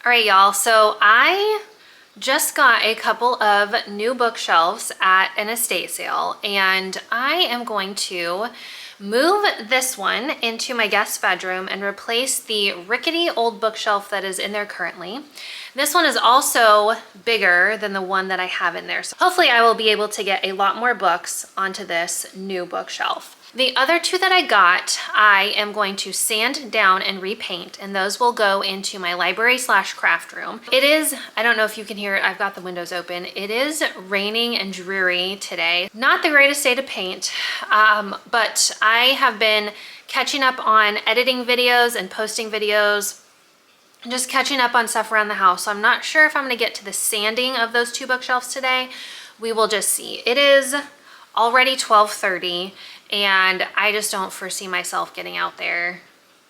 All right, y'all, so I just got a couple of new bookshelves at an estate sale, and I am going to move this one into my guest bedroom and replace the rickety old bookshelf that is in there currently. This one is also bigger than the one that I have in there, so hopefully I will be able to get a lot more books onto this new bookshelf. The other two that I got, I am going to sand down and repaint, and those will go into my library slash craft room. It is, I don't know if you can hear it, I've got the windows open. It is raining and dreary today. Not the greatest day to paint, but I have been catching up on editing videos and posting videos, and just catching up on stuff around the house. So I'm not sure if I'm gonna get to the sanding of those two bookshelves today. We will just see. It is already 12:30. And I just don't foresee myself getting out there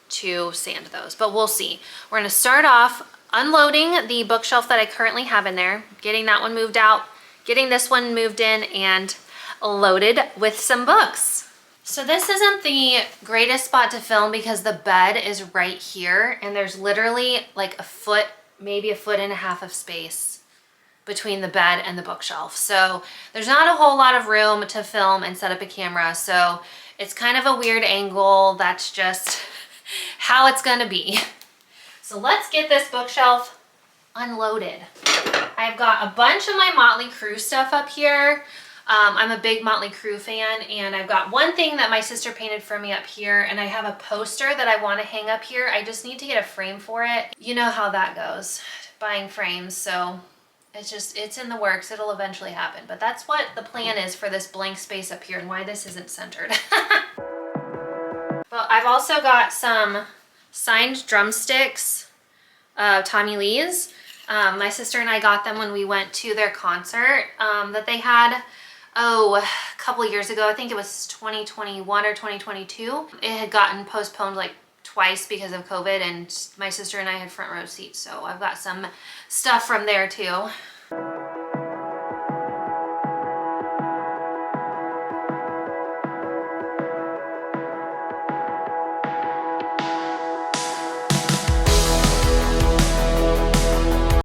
to sand those, but we'll see. We're gonna start off unloading the bookshelf that I currently have in there, getting that one moved out, getting this one moved in and loaded with some books. So this isn't the greatest spot to film because the bed is right here and there's literally like a foot, maybe a foot and a half of space between the bed and the bookshelf. So there's not a whole lot of room to film and set up a camera. So it's kind of a weird angle. That's just how it's gonna be. So let's get this bookshelf unloaded. I've got a bunch of my Motley Crue stuff up here. I'm a big Motley Crue fan, and I've got one thing that my sister painted for me up here, and I have a poster that I want to hang up here. I just need to get a frame for it. You know how that goes, buying frames. So it's in the works. It'll eventually happen. But that's what the plan is for this blank space up here and why this isn't centered. Well, I've also got some signed drumsticks, Tommy Lee's. My sister and I got them when we went to their concert that they had, a couple years ago. I think it was 2021 or 2022. It had gotten postponed like twice because of COVID, and my sister and I had front row seats, so I've got some stuff from there too.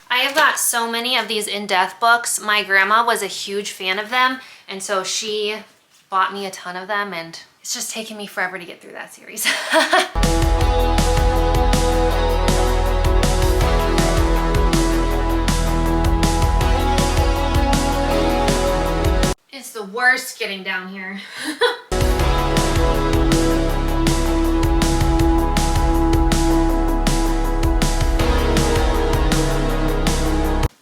I have got so many of these in-depth books. My grandma was a huge fan of them, and so she bought me a ton of them, and it's just taken me forever to get through that series. It's the worst getting down here.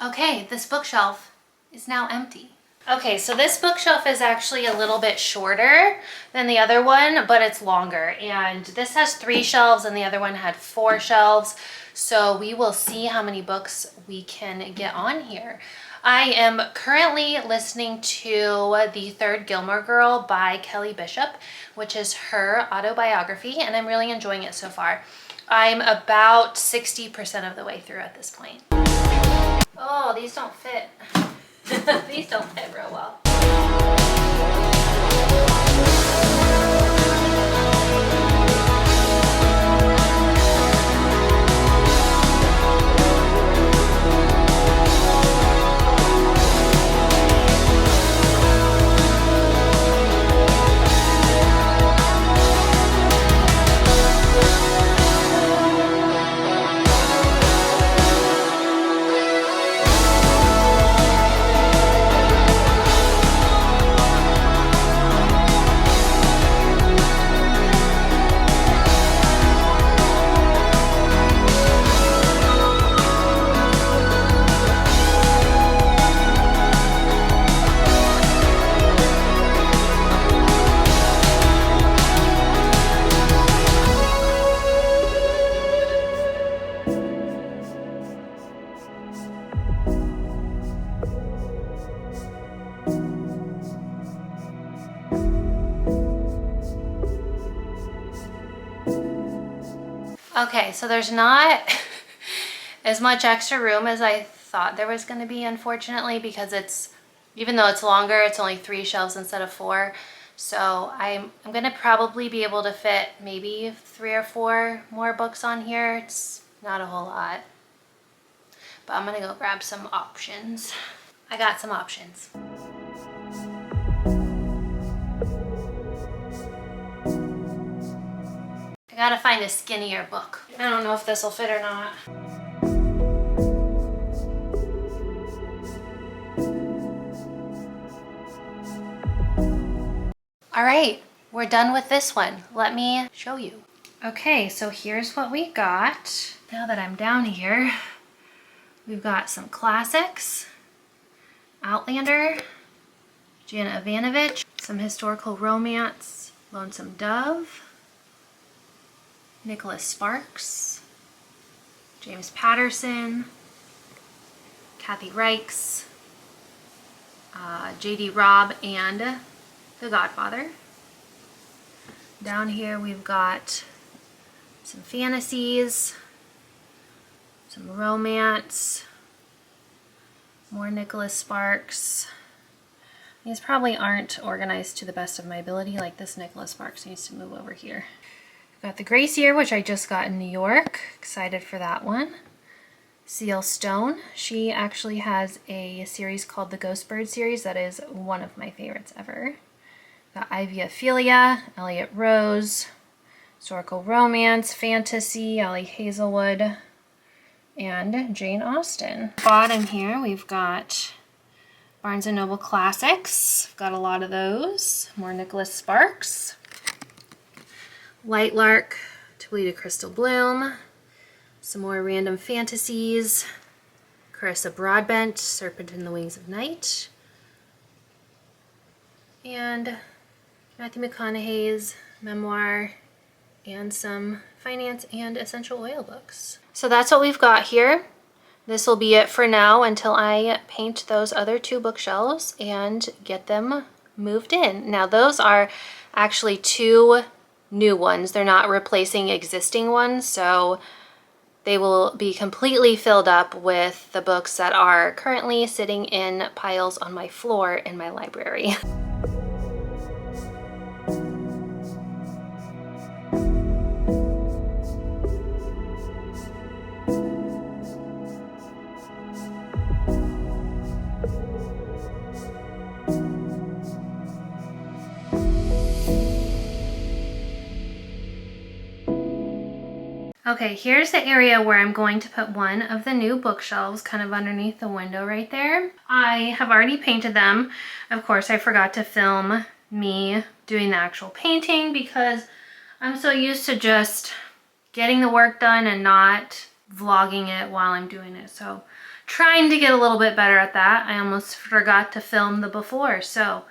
Okay, this bookshelf is now empty. Okay, so this bookshelf is actually a little bit shorter than the other one, but it's longer. And this has 3 shelves and the other one had 4 shelves. So we will see how many books we can get on here. I am currently listening to The Third Gilmore Girl by Kelly Bishop, which is her autobiography, and I'm really enjoying it so far. I'm about 60% of the way through at this point. Oh, these don't fit. These don't fit real well. Okay, so there's not as much extra room as I thought there was going to be, unfortunately, because even though it's longer, it's only 3 shelves instead of 4. So I'm gonna probably be able to fit maybe 3 or 4 more books on here. It's not a whole lot. but I'm gonna go grab some options. I got some options. I gotta find a skinnier book. I don't know if this will fit or not. All right, we're done with this one. Let me show you. Okay, so here's what we got. Now that I'm down here, we've got some classics, Outlander, Jana Ivanovic, some historical romance, Lonesome Dove, Nicholas Sparks, James Patterson, Kathy Reichs, J.D. Robb, and The Godfather. Down here we've got some fantasies, some romance, more Nicholas Sparks. These probably aren't organized to the best of my ability, like this Nicholas Sparks needs to move over here. Got The Gracier, which I just got in New York. Excited for that one. C.L. Stone. She actually has a series called the Ghost Bird series that is one of my favorites ever. Got Ivy Ophelia, Elliot Rose, historical romance, fantasy, Ellie Hazelwood, and Jane Austen. Bottom here we've got Barnes & Noble Classics. I've got a lot of those. More Nicholas Sparks. White Lark, Toledo Crystal Bloom. Some more random fantasies. Carissa Broadbent, Serpent in the Wings of Night. And Matthew McConaughey's memoir, and some finance and essential oil books. So that's what we've got here. This will be it for now until I paint those other two bookshelves and get them moved in. Now those are actually two new ones. They're not replacing existing ones, so they will be completely filled up with the books that are currently sitting in piles on my floor in my library. Okay, here's the area where I'm going to put one of the new bookshelves kind of underneath the window right there. I have already painted them. Of course, I forgot to film me doing the actual painting because I'm so used to just getting the work done and not vlogging it while I'm doing it. So trying to get a little bit better at that. I almost forgot to film the before. So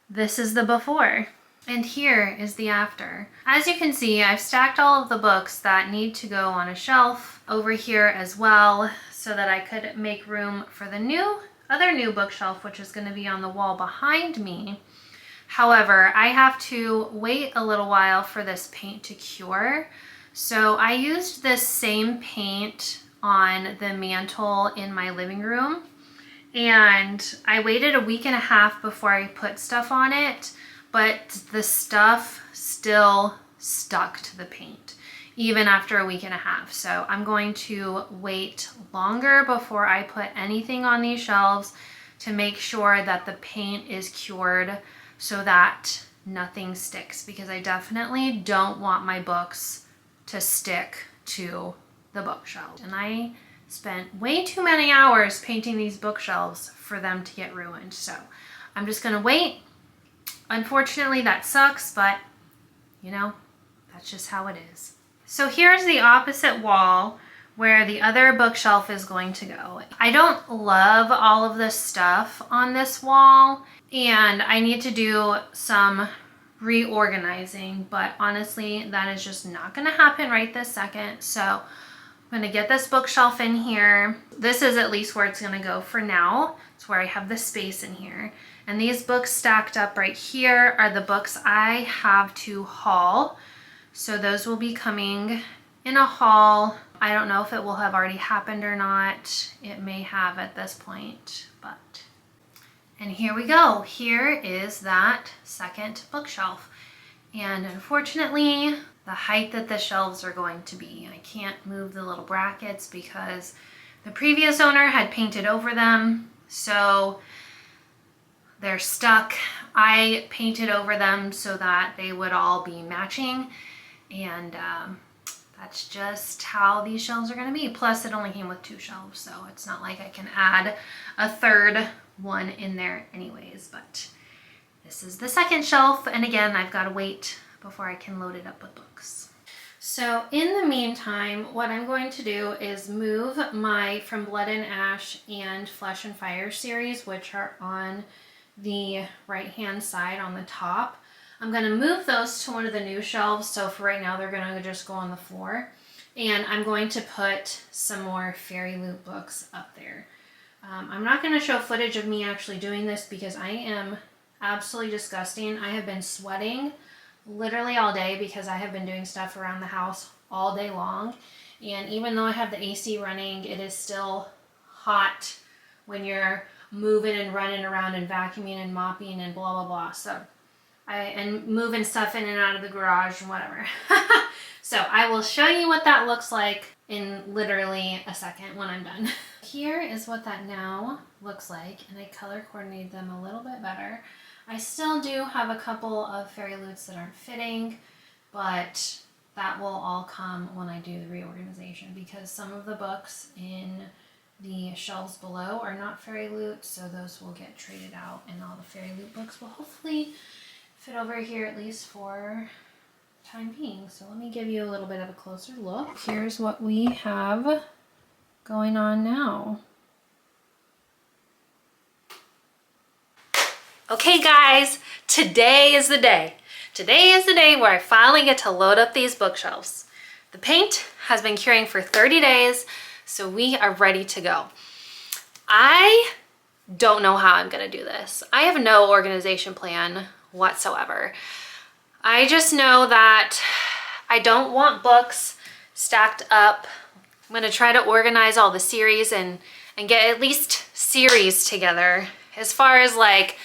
this is the before. And here is the after. As you can see, I've stacked all of the books that need to go on a shelf over here as well so that I could make room for the other new bookshelf, which is going to be on the wall behind me. However, I have to wait a little while for this paint to cure. So I used this same paint on the mantle in my living room, and I waited a week and a half before I put stuff on it. But the stuff still stuck to the paint, even after a week and a half. So I'm going to wait longer before I put anything on these shelves to make sure that the paint is cured so that nothing sticks, because I definitely don't want my books to stick to the bookshelf. And I spent way too many hours painting these bookshelves for them to get ruined. So I'm just gonna wait. Unfortunately, that sucks, but you know, that's just how it is. So here's the opposite wall where the other bookshelf is going to go. I don't love all of this stuff on this wall, and I need to do some reorganizing, but honestly, that is just not gonna happen right this second. So I'm gonna get this bookshelf in here. This is at least where it's gonna go for now. It's where I have the space in here. And these books stacked up right here are the books I have to haul. So those will be coming in a haul. I don't know if it will have already happened or not. It may have at this point, but. And here we go. Here is that second bookshelf. And unfortunately, the height that the shelves are going to be, I can't move the little brackets because The previous owner had painted over them, so they're stuck. I painted over them so that they would all be matching, and that's just how these shelves are going to be. Plus, it only came with 2 shelves, so it's not like I can add a third one in there anyways. But this is the second shelf, and again, I've got to wait before I can load it up with books. So in the meantime, what I'm going to do is move my From Blood and Ash and Flesh and Fire series, which are on the right-hand side on the top. I'm going to move those to one of the new shelves, so for right now they're going to just go on the floor. And I'm going to put some more Fairy Loot books up there. I'm not going to show footage of me actually doing this because I am absolutely disgusting. I have been sweating literally all day because I have been doing stuff around the house all day long. And even though I have the AC running, it is still hot when you're moving and running around and vacuuming and mopping and blah, blah, blah. So and moving stuff in and out of the garage and whatever. So I will show you what that looks like in literally a second when I'm done. Here is what that now looks like, and I color coordinated them a little bit better. I still do have a couple of Fairy Loots that aren't fitting, but that will all come when I do the reorganization, because some of the books in the shelves below are not Fairy Loot, so those will get traded out, and all the Fairy Loot books will hopefully fit over here at least for time being. So let me give you a little bit of a closer look. Here's what we have going on now. Okay guys, today is the day. Today is the day where I finally get to load up these bookshelves. The paint has been curing for 30 days, so we are ready to go. I don't know how I'm gonna do this. I have no organization plan whatsoever. I just know that I don't want books stacked up. I'm gonna try to organize all the series and get at least series together as far as like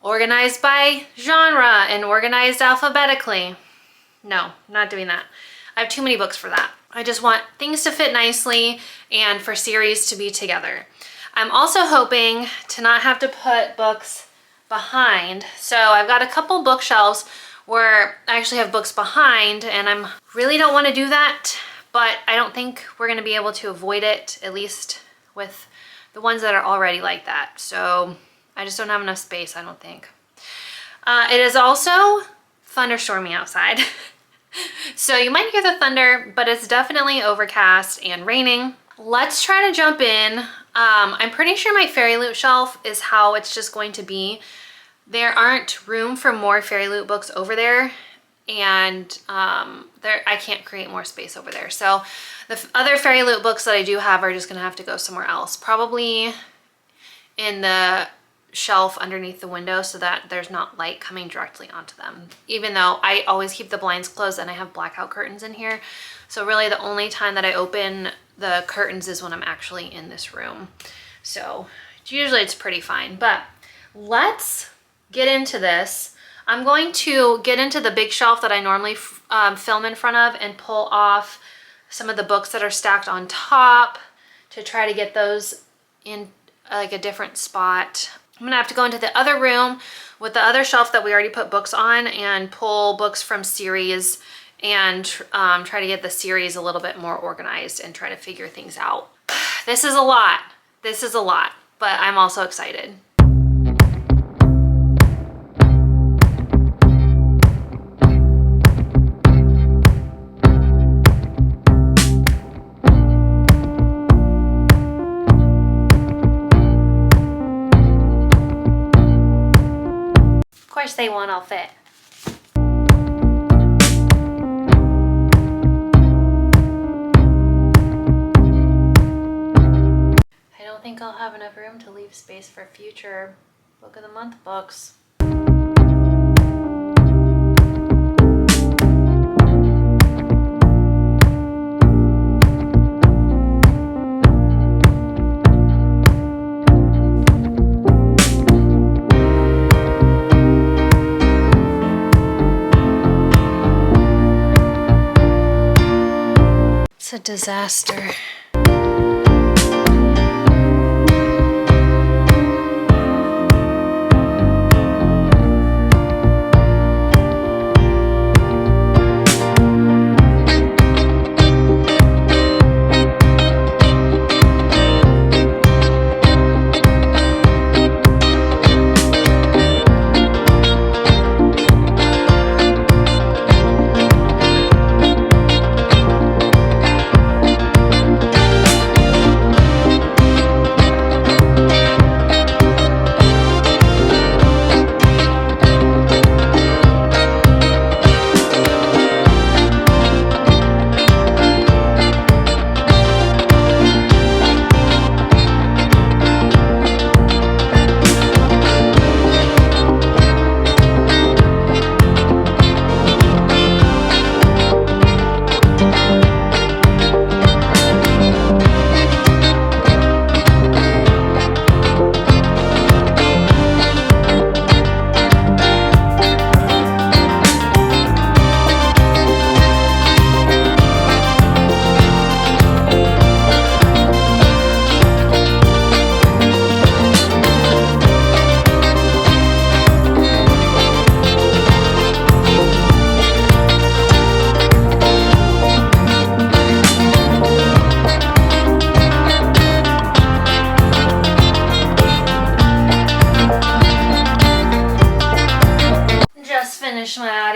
organized by genre and organized alphabetically. No, I'm not doing that. I have too many books for that. I just want things to fit nicely and for series to be together. I'm also hoping to not have to put books behind. So I've got a couple bookshelves where I actually have books behind, and I really don't want to do that, but I don't think we're going to be able to avoid it, at least with the ones that are already like that. So I just don't have enough space, I don't think. It is also thunderstorming outside. So you might hear the thunder, but it's definitely overcast and raining. Let's try to jump in. I'm pretty sure my Fairy Loot shelf is how it's just going to be. There aren't room for more Fairy Loot books over there, and I can't create more space over there. So the other Fairy Loot books that I do have are just gonna have to go somewhere else, probably in the shelf underneath the window so that there's not light coming directly onto them, even though I always keep the blinds closed and I have blackout curtains in here. So really the only time that I open the curtains is when I'm actually in this room. So usually it's pretty fine, but let's get into this. I'm going to get into the big shelf that I normally film in front of and pull off some of the books that are stacked on top to try to get those in like a different spot. I'm gonna have to go into the other room with the other shelf that we already put books on and pull books from series and try to get the series a little bit more organized and try to figure things out. This is a lot. This is a lot, but I'm also excited. Of course they won't all fit. I don't think I'll have enough room to leave space for future Book of the Month books. It's a disaster.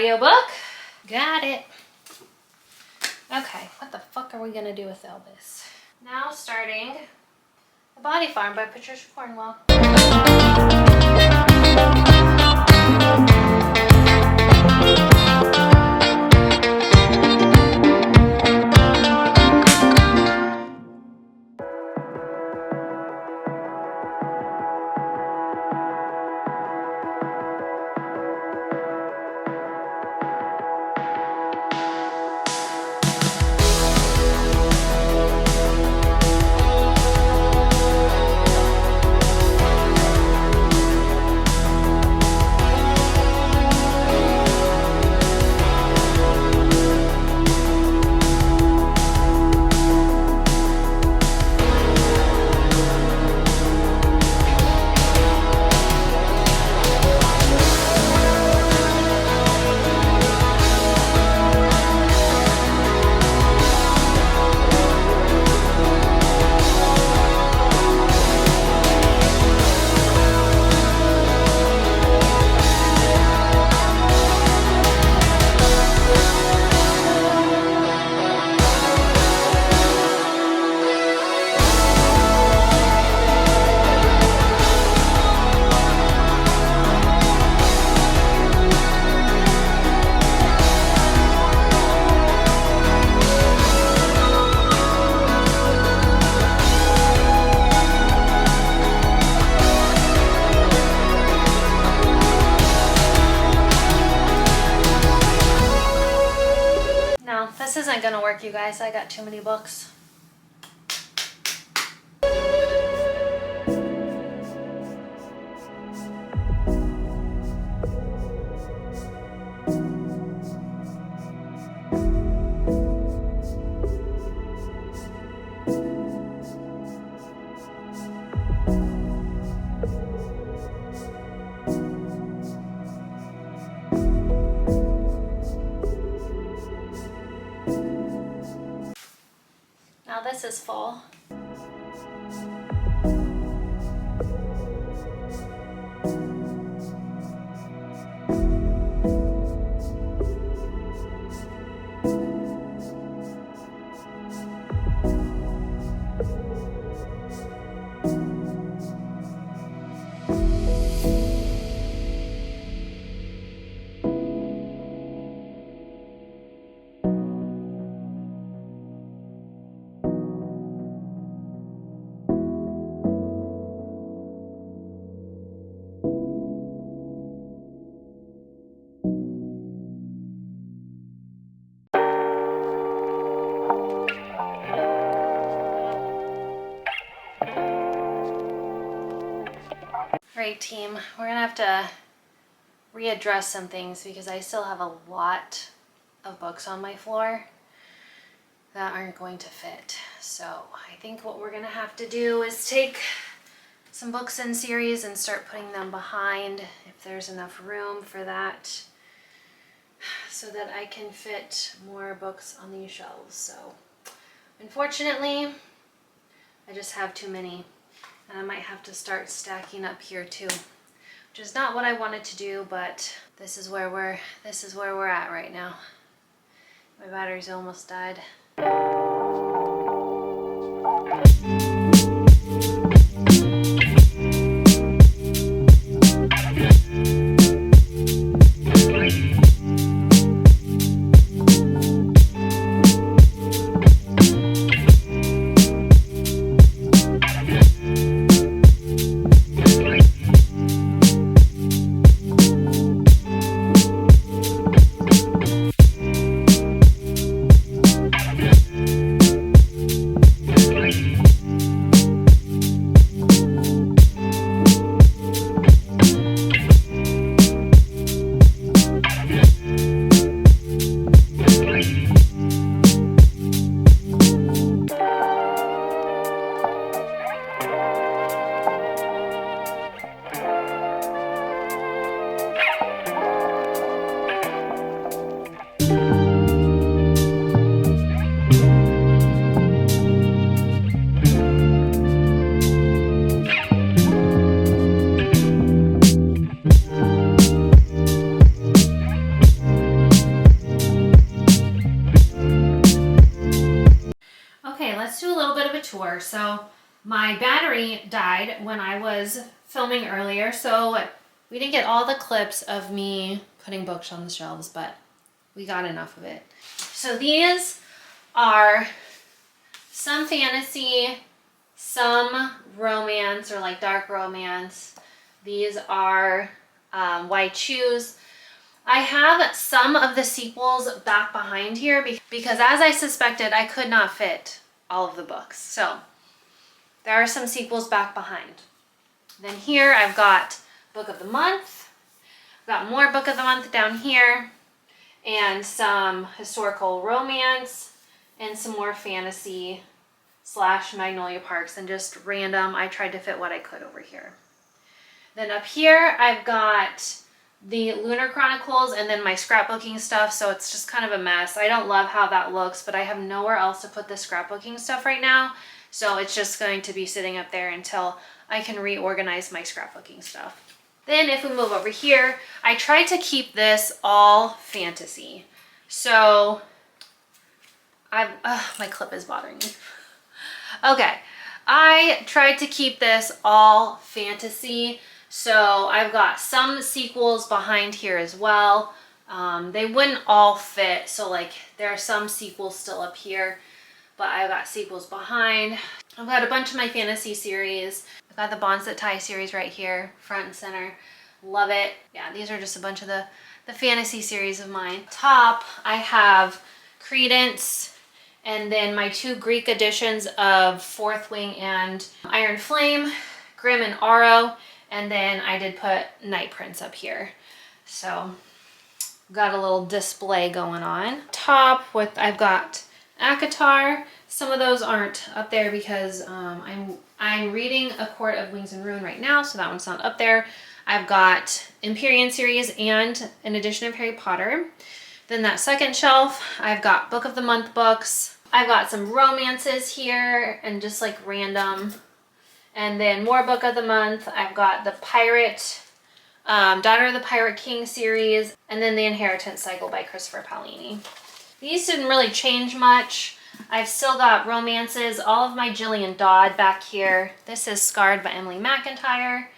audiobook. Got it. Okay, what the fuck are we gonna do with Elvis? Now starting The Body Farm by Patricia Cornwell. This isn't gonna work, you guys. I got too many books. Now this is full. Alright team, we're gonna have to readdress some things because I still have a lot of books on my floor that aren't going to fit. So I think what we're gonna have to do is take some books in series and start putting them behind if there's enough room for that, so that I can fit more books on these shelves. So unfortunately, I just have too many. And I might have to start stacking up here too, which is not what I wanted to do, but this is where we're at right now. My battery's almost died. tour. So my battery died when I was filming earlier, so we didn't get all the clips of me putting books on the shelves, but we got enough of it. So these are some fantasy, some romance or like dark romance. These are White Shoes. I have some of the sequels back behind here because, as I suspected, I could not fit all of the books. So there are some sequels back behind. Then here I've got Book of the Month. I've got more Book of the Month down here, and some historical romance, and some more fantasy / Magnolia Parks, and just random. I tried to fit what I could over here. Then up here I've got the Lunar Chronicles and then my scrapbooking stuff, so it's just kind of a mess. I don't love how that looks, but I have nowhere else to put the scrapbooking stuff right now, so it's just going to be sitting up there until I can reorganize my scrapbooking stuff. Then if we move over here, I tried to keep this all fantasy. So my clip is bothering me. Okay, I tried to keep this all fantasy. So I've got some sequels behind here as well. They wouldn't all fit, so like there are some sequels still up here, but I've got sequels behind. I've got a bunch of my fantasy series. I've got the Bonds That Tie series right here, front and center. Love it. Yeah, these are just a bunch of the fantasy series of mine. Top, I have Credence, and then my 2 Greek editions of Fourth Wing and Iron Flame, Grimm and Aro. And then I did put Night Prince up here. So got a little display going on. Top with, I've got ACOTAR. Some of those aren't up there because I'm reading A Court of Wings and Ruin right now, so that one's not up there. I've got Empyrean series and an edition of Harry Potter. Then that second shelf, I've got Book of the Month books. I've got some romances here and just like random. And then more Book of the Month. I've got the Pirate, Daughter of the Pirate King series, and then the Inheritance Cycle by Christopher Paolini. These didn't really change much. I've still got romances, all of my Gillian Dodd back here. This is Scarred by Emily McIntyre,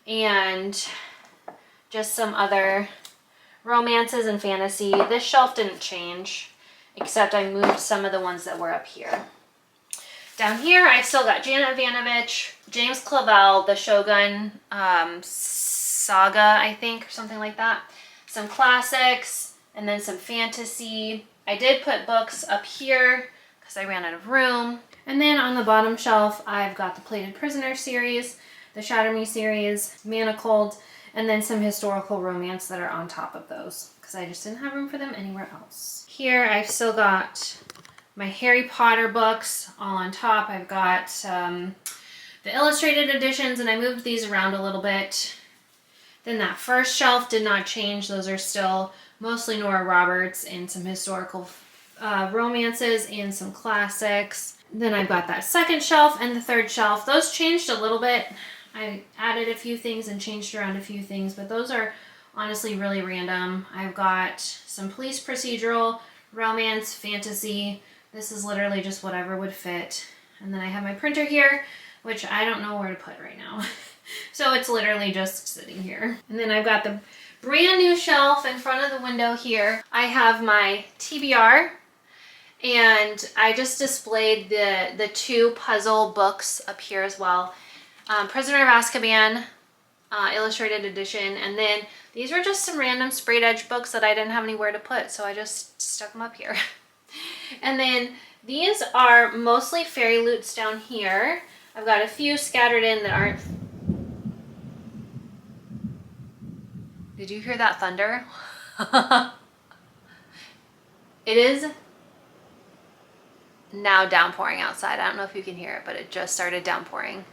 and just some other romances and fantasy. This shelf didn't change, except I moved some of the ones that were up here. Down here, I've still got Janet Vanovich, James Clavell, the Shogun Saga, I think, or something like that. Some classics, and then some fantasy. I did put books up here because I ran out of room. And then on the bottom shelf, I've got the Plated Prisoner series, the Shatter Me series, Manacled, and then some historical romance that are on top of those because I just didn't have room for them anywhere else. Here, I've still got my Harry Potter books all on top. I've got the illustrated editions, and I moved these around a little bit. Then that first shelf did not change. Those are still mostly Nora Roberts and some historical romances and some classics. Then I've got that second shelf and the third shelf. Those changed a little bit. I added a few things and changed around a few things, but those are honestly really random. I've got some police procedural, romance, fantasy. This is literally just whatever would fit. And then I have my printer here, which I don't know where to put right now. So it's literally just sitting here. And then I've got the brand new shelf in front of the window here. I have my TBR, and I just displayed the 2 puzzle books up here as well. Prisoner of Azkaban, illustrated edition, and then these were just some random sprayed edge books that I didn't have anywhere to put, so I just stuck them up here. And then these are mostly Fairy Loots down here. I've got a few scattered in that aren't. Did you hear that thunder? It is now downpouring outside. I don't know if you can hear it, but it just started downpouring.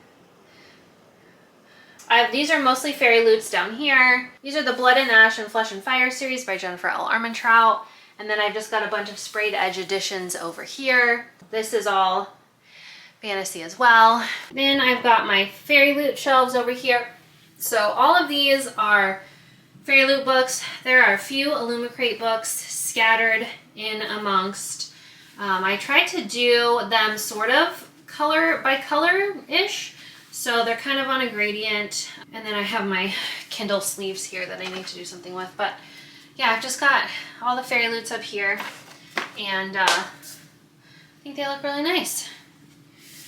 These are mostly Fairy Loots down here. These are the Blood and Ash and Flesh and Fire series by Jennifer L. Armentrout. And then I've just got a bunch of sprayed edge editions over here. This is all fantasy as well. Then I've got my Fairy Loot shelves over here. So all of these are Fairy Loot books. There are a few Illumicrate books scattered in amongst. I tried to do them sort of color by color-ish. So they're kind of on a gradient. And then I have my Kindle sleeves here that I need to do something with. But yeah, I've just got all the fairy loots up here. And I think they look really nice.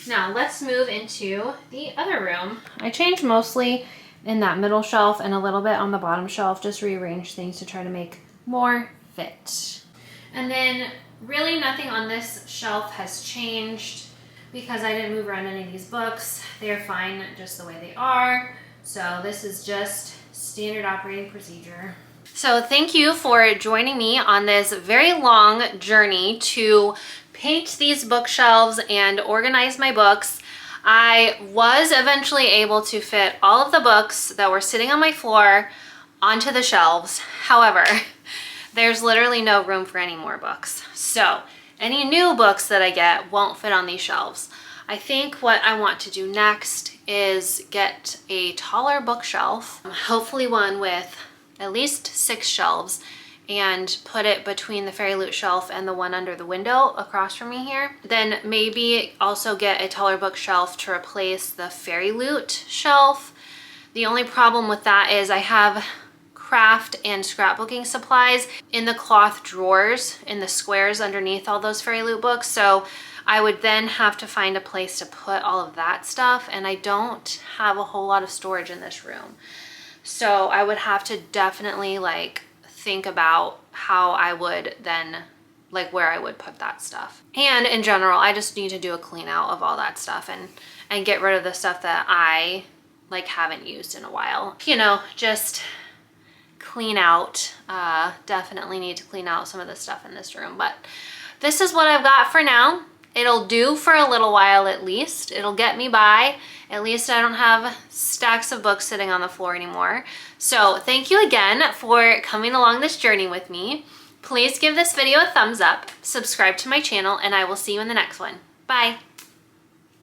Now let's move into the other room. I changed mostly in that middle shelf and a little bit on the bottom shelf. Just rearrange things to try to make more fit. And then really nothing on this shelf has changed because I didn't move around any of these books. They're fine just the way they are. So this is just standard operating procedure. So thank you for joining me on this very long journey to paint these bookshelves and organize my books. I was eventually able to fit all of the books that were sitting on my floor onto the shelves. However, there's literally no room for any more books. So any new books that I get won't fit on these shelves. I think what I want to do next is get a taller bookshelf, hopefully one with at least 6 shelves, and put it between the Fairy Loot shelf and the one under the window across from me here. Then maybe also get a taller bookshelf to replace the Fairy Loot shelf. The only problem with that is I have craft and scrapbooking supplies in the cloth drawers in the squares underneath all those Fairy Loot books. So I would then have to find a place to put all of that stuff, and I don't have a whole lot of storage in this room. So I would have to definitely like think about how I would then, like where I would put that stuff. And in general, I just need to do a clean out of all that stuff and get rid of the stuff that I like haven't used in a while. You know, just clean out. Definitely need to clean out some of the stuff in this room, but this is what I've got for now. It'll do for a little while at least. It'll get me by. At least I don't have stacks of books sitting on the floor anymore. So thank you again for coming along this journey with me. Please give this video a thumbs up, subscribe to my channel, and I will see you in the next one. Bye.